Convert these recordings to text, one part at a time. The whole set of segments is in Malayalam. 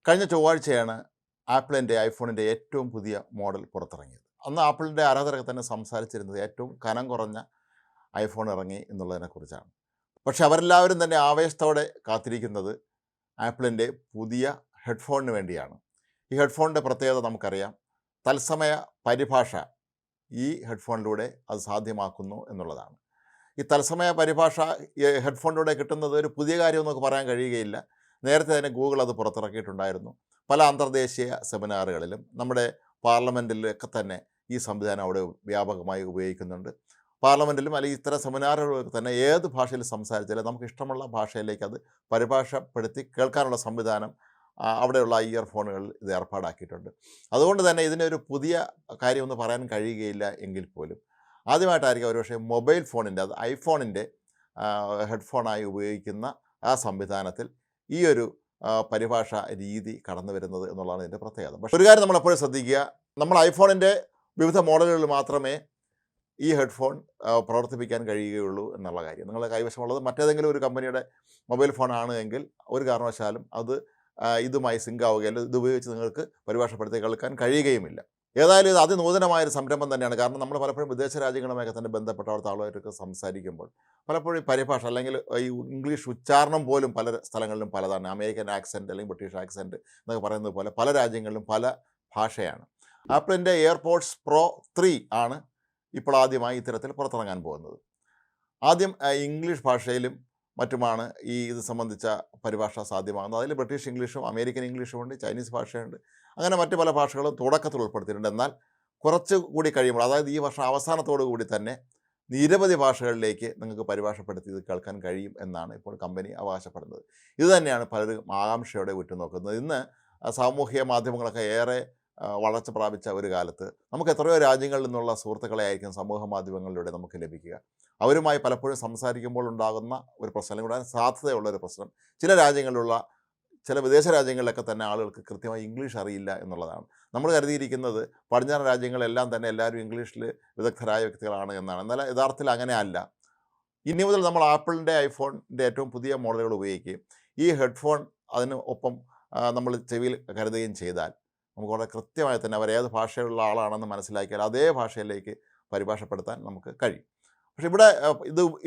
കഴിഞ്ഞ ചൊവ്വാഴ്ചയാണ് ആപ്പിളിൻ്റെ ഐഫോണിൻ്റെ ഏറ്റവും പുതിയ മോഡൽ പുറത്തിറങ്ങിയത്. അന്ന് ആപ്പിളിൻ്റെ ആരാധകരൊക്കെ തന്നെ സംസാരിച്ചിരുന്നത് ഏറ്റവും കനം കുറഞ്ഞ ഐഫോൺ ഇറങ്ങി എന്നുള്ളതിനെക്കുറിച്ചാണ്. പക്ഷേ അവരെല്ലാവരും തന്നെ ആവേശത്തോടെ കാത്തിരിക്കുന്നത് ആപ്പിളിൻ്റെ പുതിയ ഹെഡ്ഫോണിന് വേണ്ടിയാണ്. ഈ ഹെഡ്ഫോണിൻ്റെ പ്രത്യേകത നമുക്കറിയാം. തത്സമയ പരിഭാഷ ഈ ഹെഡ്ഫോണിലൂടെ അത് സാധ്യമാക്കുന്നു എന്നുള്ളതാണ്. ഈ തത്സമയ പരിഭാഷ ഹെഡ്ഫോണിലൂടെ കിട്ടുന്നത് ഒരു പുതിയ കാര്യമെന്ന് നമുക്ക് പറയാൻ കഴിയുകയില്ല. നേരത്തെ തന്നെ ഗൂഗിൾ അത് പുറത്തിറക്കിയിട്ടുണ്ടായിരുന്നു. പല അന്തർദേശീയ സെമിനാറുകളിലും നമ്മുടെ പാർലമെൻറ്റിലൊക്കെ തന്നെ ഈ സംവിധാനം അവിടെ വ്യാപകമായി ഉപയോഗിക്കുന്നുണ്ട്. പാർലമെൻറ്റിലും അല്ലെങ്കിൽ ഇത്തരം സെമിനാറുകളൊക്കെ തന്നെ ഏത് ഭാഷയിൽ സംസാരിച്ചാലും നമുക്ക് ഇഷ്ടമുള്ള ഭാഷയിലേക്ക് അത് പരിഭാഷപ്പെടുത്തി കേൾക്കാനുള്ള സംവിധാനം അവിടെയുള്ള ഇയർഫോണുകളിൽ ഇത് ഏർപ്പാടാക്കിയിട്ടുണ്ട്. അതുകൊണ്ട് തന്നെ ഇതിനൊരു പുതിയ കാര്യമൊന്നും പറയാൻ കഴിയുകയില്ല എങ്കിൽ പോലും ആദ്യമായിട്ടായിരിക്കും ഒരുപക്ഷെ മൊബൈൽ ഫോണിൻ്റെ, അത് ഐഫോണിൻ്റെ ഹെഡ്ഫോണായി ഉപയോഗിക്കുന്ന ആ സംവിധാനത്തിൽ ഈ ഒരു പരിഭാഷ രീതി കടന്നു വരുന്നത് എന്നുള്ളതാണ് ഇതിൻ്റെ പ്രത്യേകത. പക്ഷേ ഒരു കാര്യം നമ്മളെപ്പോഴും ശ്രദ്ധിക്കുക, നമ്മൾ ഐഫോണിൻ്റെ വിവിധ മോഡലുകളിൽ മാത്രമേ ഈ ഹെഡ്ഫോൺ പ്രവർത്തിപ്പിക്കാൻ കഴിയുകയുള്ളൂ എന്നുള്ള കാര്യം. നിങ്ങളുടെ കൈവശമുള്ളത് മറ്റേതെങ്കിലും ഒരു കമ്പനിയുടെ മൊബൈൽ ഫോണാണ് എങ്കിൽ ഒരു കാരണവശാലും അത് ഇതുമായി സിങ്ക് ആവുകയല്ല, ഇത് ഉപയോഗിച്ച് നിങ്ങൾക്ക് പരിഭാഷപ്പെടുത്തി കേൾക്കാൻ കഴിയുകയുമില്ല. ഏതായാലും ഇത് അതിനൂതനമായൊരു സംരംഭം തന്നെയാണ്. കാരണം നമ്മൾ പലപ്പോഴും വിദേശ രാജ്യങ്ങളുമായൊക്കെ തന്നെ ബന്ധപ്പെട്ട അവിടുത്തെ ആളുമായിട്ടൊക്കെ സംസാരിക്കുമ്പോൾ പലപ്പോഴും ഈ പരിഭാഷ അല്ലെങ്കിൽ ഈ ഇംഗ്ലീഷ് ഉച്ചാരണം പോലും പല സ്ഥലങ്ങളിലും പലതാണ്. അമേരിക്കൻ ആക്സെൻറ്റ് അല്ലെങ്കിൽ ബ്രിട്ടീഷ് ആക്സെൻറ്റ് എന്നൊക്കെ പറയുന്നത് പോലെ പല രാജ്യങ്ങളിലും പല ഭാഷയാണ്. ആപ്പിളിൻ്റെ എയർപോഡ്സ് പ്രോ 3 ആണ് ഇപ്പോൾ ആദ്യമായി ഇത്തരത്തിൽ പുറത്തിറങ്ങാൻ പോകുന്നത്. ആദ്യം ഇംഗ്ലീഷ് ഭാഷയിലും മറ്റുമാണ് ഇത് സംബന്ധിച്ച പരിഭാഷ സാധ്യമാകുന്നത്. അതിൽ ബ്രിട്ടീഷ് ഇംഗ്ലീഷും അമേരിക്കൻ ഇംഗ്ലീഷുമുണ്ട്, ചൈനീസ് ഭാഷയുണ്ട്, അങ്ങനെ മറ്റ് പല ഭാഷകളും തുടക്കത്തിൽ ഉൾപ്പെടുത്തിയിട്ടുണ്ട്. എന്നാൽ കുറച്ച് കൂടി കഴിയുമ്പോൾ, അതായത് ഈ വർഷം അവസാനത്തോടു കൂടി തന്നെ നിരവധി ഭാഷകളിലേക്ക് നിങ്ങൾക്ക് പരിഭാഷപ്പെടുത്തി ഇത് കേൾക്കാൻ കഴിയും എന്നാണ് ഇപ്പോൾ കമ്പനി അവകാശപ്പെടുന്നത്. ഇതുതന്നെയാണ് പലരും ആകാംക്ഷയോടെ ഉറ്റുനോക്കുന്നത്. ഇന്ന് സാമൂഹിക മാധ്യമങ്ങളൊക്കെ ഏറെ വളർച്ച പ്രാപിച്ച ഒരു കാലത്ത് നമുക്ക് എത്രയോ രാജ്യങ്ങളിൽ നിന്നുള്ള സുഹൃത്തുക്കളെ ആയിരിക്കും സമൂഹ മാധ്യമങ്ങളിലൂടെ നമുക്ക് ലഭിക്കുക. അവരുമായി പലപ്പോഴും സംസാരിക്കുമ്പോൾ ഉണ്ടാകുന്ന ഒരു പ്രശ്നം, അല്ലെങ്കിൽ ഉണ്ടാകാൻ സാധ്യതയുള്ളൊരു പ്രശ്നം, ചില വിദേശ രാജ്യങ്ങളിലൊക്കെ തന്നെ ആളുകൾക്ക് കൃത്യമായി ഇംഗ്ലീഷ് അറിയില്ല എന്നുള്ളതാണ്. നമ്മൾ കരുതിയിരിക്കുന്നത് പടിഞ്ഞാറൻ രാജ്യങ്ങളെല്ലാം തന്നെ എല്ലാവരും ഇംഗ്ലീഷിൽ വിദഗ്ധരായ വ്യക്തികളാണ് എന്നാണ്. എന്നാൽ യഥാർത്ഥത്തിൽ അങ്ങനെ അല്ല. ഇനി മുതൽ നമ്മൾ ആപ്പിളിൻ്റെ ഐഫോണിൻ്റെ ഏറ്റവും പുതിയ മോഡലുകൾ ഉപയോഗിക്കുകയും ഈ ഹെഡ്ഫോൺ അതിന് ഒപ്പം നമ്മൾ ചെവിയിൽ കരുതുകയും ചെയ്താൽ നമുക്ക് വളരെ കൃത്യമായി തന്നെ അവർ ഏത് ഭാഷയുള്ള ആളാണെന്ന് മനസ്സിലാക്കിയാൽ അതേ ഭാഷയിലേക്ക് പരിഭാഷപ്പെടുത്താൻ നമുക്ക് കഴിയും. പക്ഷേ ഇവിടെ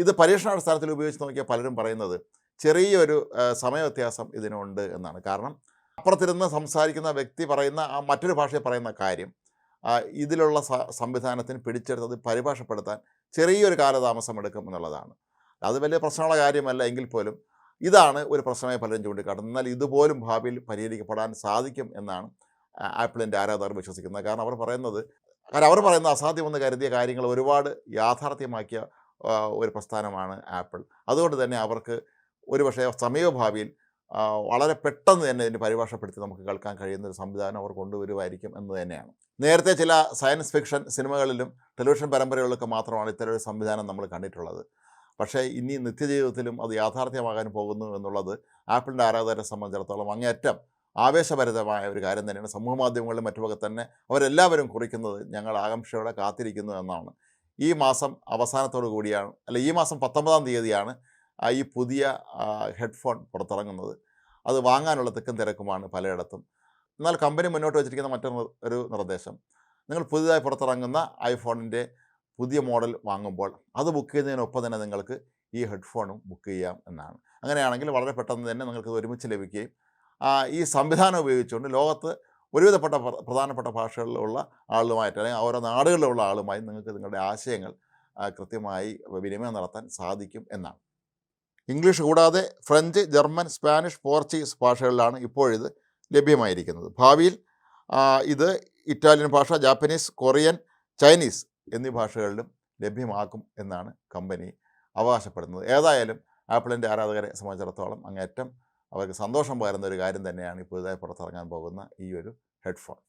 ഇത് പരീക്ഷണാടിസ്ഥാനത്തിൽ ഉപയോഗിച്ച് നോക്കിയാൽ പലരും പറയുന്നത് ചെറിയൊരു സമയ വ്യത്യാസം ഇതിനുണ്ട് എന്നാണ്. കാരണം അപ്പുറത്തിരുന്ന് സംസാരിക്കുന്ന വ്യക്തി പറയുന്ന ആ മറ്റൊരു ഭാഷയിൽ പറയുന്ന കാര്യം ഇതിലുള്ള സംവിധാനത്തിന് പിടിച്ചെടുത്തത് പരിഭാഷപ്പെടുത്താൻ ചെറിയൊരു കാലതാമസം എടുക്കും എന്നുള്ളതാണ്. അത് വലിയ പ്രശ്നമുള്ള കാര്യമല്ല എങ്കിൽ പോലും ഇതാണ് ഒരു പ്രശ്നമായി പലരും ചൂണ്ടിക്കാട്ടുന്നത്. എന്നാൽ ഇതുപോലും ഭാവിയിൽ പരിഹരിക്കപ്പെടാൻ സാധിക്കും എന്നാണ് ആപ്പിളിൻ്റെ ആരാധകർ വിശ്വസിക്കുന്നത്. കാരണം അവർ പറയുന്ന അസാധ്യമെന്ന് കരുതിയ കാര്യങ്ങൾ ഒരുപാട് യാഥാർത്ഥ്യമാക്കിയ ഒരു പ്രസ്ഥാനമാണ് ആപ്പിൾ. അതുകൊണ്ട് തന്നെ അവർക്ക് ഒരുപക്ഷെ സമീപഭാവിയിൽ വളരെ പെട്ടെന്ന് തന്നെ ഇതിന് പരിഭാഷപ്പെടുത്തി നമുക്ക് കേൾക്കാൻ കഴിയുന്ന ഒരു സംവിധാനം അവർ കൊണ്ടുവരുമായിരിക്കും എന്ന് തന്നെയാണ്. നേരത്തെ ചില സയൻസ് ഫിക്ഷൻ സിനിമകളിലും ടെലിവിഷൻ പരമ്പരകളിലൊക്കെ മാത്രമാണ് ഇത്തരമൊരു സംവിധാനം നമ്മൾ കണ്ടിട്ടുള്ളത്. പക്ഷേ ഇനി നിത്യജീവിതത്തിലും അത് യാഥാർത്ഥ്യമാകാൻ പോകുന്നു എന്നുള്ളത് ആപ്പിളിൻ്റെ ആരാധകരെ സംബന്ധിച്ചിടത്തോളം അങ്ങേയറ്റം ആവേശഭരിതമായ ഒരു കാര്യം തന്നെയാണ്. സമൂഹ മാധ്യമങ്ങളിലും മറ്റുമൊക്കെ തന്നെ അവരെല്ലാവരും കുറിക്കുന്നത് ഞങ്ങൾ ആകാംക്ഷയോടെ കാത്തിരിക്കുന്നു എന്നാണ്. ഈ മാസം അവസാനത്തോടു കൂടിയാണ്, ഈ മാസം 19-ാം തീയതിയാണ് ഈ പുതിയ ഹെഡ്ഫോൺ പുറത്തിറങ്ങുന്നത്. അത് വാങ്ങാനുള്ള തിക്കും തിരക്കുമാണ് പലയിടത്തും. എന്നാൽ കമ്പനി മുന്നോട്ട് വച്ചിരിക്കുന്ന മറ്റൊരു നിർദ്ദേശം, നിങ്ങൾ പുതിയതായി പുറത്തിറങ്ങുന്ന ഐഫോണിൻ്റെ പുതിയ മോഡൽ വാങ്ങുമ്പോൾ അത് ബുക്ക് ചെയ്യുന്നതിനൊപ്പം തന്നെ നിങ്ങൾക്ക് ഈ ഹെഡ്ഫോണും ബുക്ക് ചെയ്യാം എന്നാണ്. അങ്ങനെയാണെങ്കിൽ വളരെ പെട്ടെന്ന് തന്നെ നിങ്ങൾക്ക് ഒരുമിച്ച് ലഭിക്കുകയും ഈ സംവിധാനം ഉപയോഗിച്ചുകൊണ്ട് ലോകത്ത് ഒരുവിധപ്പെട്ട പ്രധാനപ്പെട്ട ഭാഷകളിലുള്ള ആളുമായിട്ട്, അല്ലെങ്കിൽ ഓരോ നാടുകളിലുള്ള ആളുമായി നിങ്ങൾക്ക് നിങ്ങളുടെ ആശയങ്ങൾ കൃത്യമായി വിനിമയം നടത്താൻ സാധിക്കും എന്നാണ്. ഇംഗ്ലീഷ് കൂടാതെ ഫ്രഞ്ച്, ജർമ്മൻ, സ്പാനിഷ്, പോർച്ചുഗീസ് ഭാഷകളിലാണ് ഇപ്പോഴിത് ലഭ്യമായിരിക്കുന്നത്. ഭാവിയിൽ ഇത് ഇറ്റാലിയൻ ഭാഷ, ജാപ്പനീസ്, കൊറിയൻ, ചൈനീസ് എന്നീ ഭാഷകളിലും ലഭ്യമാക്കും എന്നാണ് കമ്പനി അവകാശപ്പെടുന്നത്. ഏതായാലും ആപ്പിളിൻ്റെ ആരാധകരെ സംബന്ധിച്ചിടത്തോളം അങ്ങേയറ്റം അവർക്ക് സന്തോഷം പകരുന്ന ഒരു കാര്യം തന്നെയാണ് ഈ പുതുതായി പുറത്തിറങ്ങാൻ പോകുന്ന ഈ ഒരു ഹെഡ്ഫോൺ.